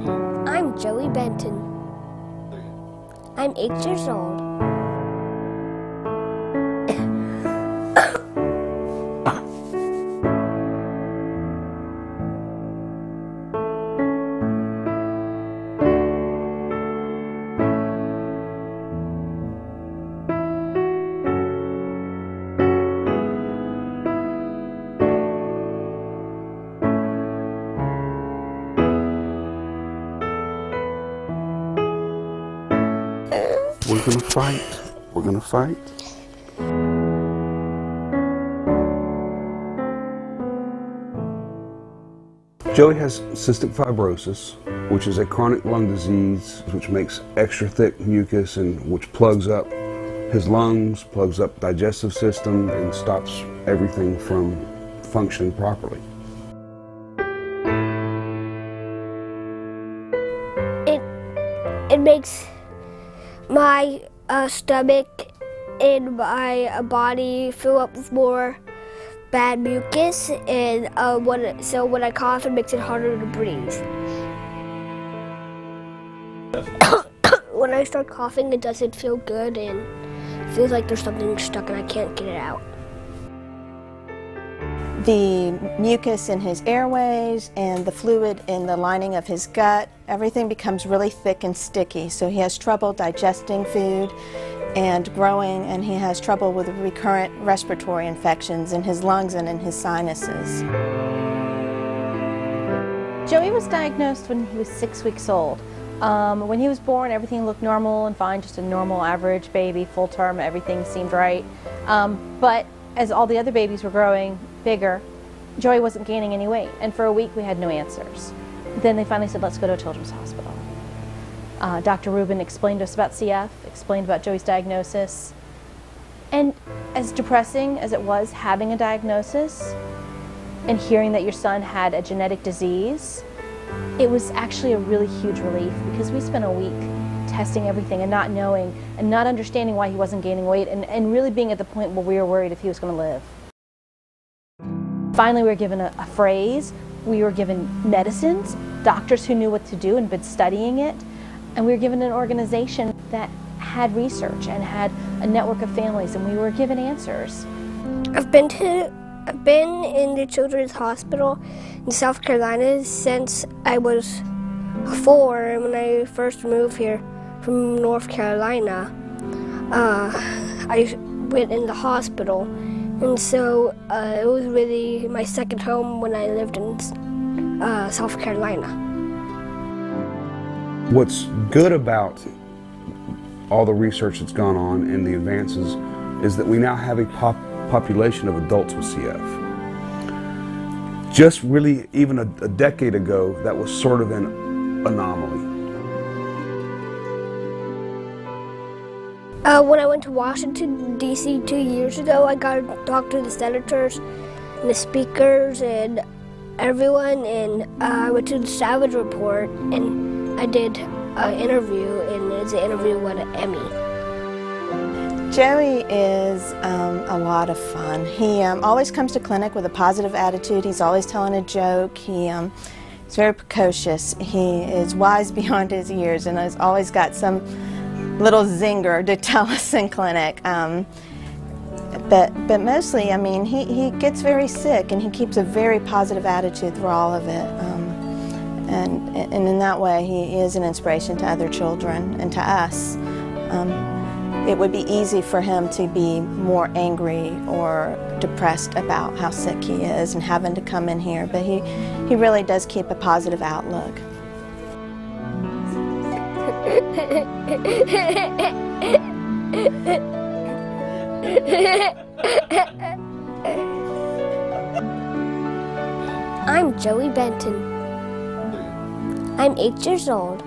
I'm Joey Benton. I'm 8 years old. We're gonna fight. We're gonna fight. Joey has cystic fibrosis, which is a chronic lung disease which makes extra thick mucus and which plugs up his lungs, plugs up digestive system, and stops everything from functioning properly. It makes my stomach and my body fill up with more bad mucus, and so when I cough, it makes it harder to breathe. When I start coughing, it doesn't feel good, and it feels like there's something stuck and I can't get it out. The mucus in his airways and the fluid in the lining of his gut, everything becomes really thick and sticky, so he has trouble digesting food and growing, and he has trouble with recurrent respiratory infections in his lungs and in his sinuses. Joey was diagnosed when he was 6 weeks old. When he was born, everything looked normal and fine, just a normal average baby, full term, everything seemed right. But as all the other babies were growing bigger, Joey wasn't gaining any weight, and for a week we had no answers. Then they finally said, let's go to a children's hospital. Dr. Rubin explained to us about CF, explained about Joey's diagnosis, and as depressing as it was having a diagnosis and hearing that your son had a genetic disease, it was actually a really huge relief, because we spent a week testing everything and not knowing and not understanding why he wasn't gaining weight, and really being at the point where we were worried if he was going to live. Finally, we were given a phrase, we were given medicines, doctors who knew what to do and been studying it, and we were given an organization that had research and had a network of families, and we were given answers. I've been in the Children's Hospital in South Carolina since I was 4, when I first moved here from North Carolina. I went in the hospital, and so it was really my second home when I lived in South Carolina. What's good about all the research that's gone on and the advances is that we now have a population of adults with CF. Just really even a decade ago, that was sort of an anomaly. When I went to Washington, D.C. 2 years ago, I got to talk to the senators and the speakers and everyone, and I went to the Savage Report, and I did an interview, and it's an interview with Emmy. Joey is a lot of fun. He always comes to clinic with a positive attitude. He's always telling a joke. He's very precocious. He is wise beyond his years and has always got some little zinger to tell us in clinic. But mostly, I mean, he gets very sick, and he keeps a very positive attitude through all of it. And in that way, he is an inspiration to other children and to us. It would be easy for him to be more angry or depressed about how sick he is and having to come in here, but he really does keep a positive outlook. I'm Joey Benton. I'm 8 years old.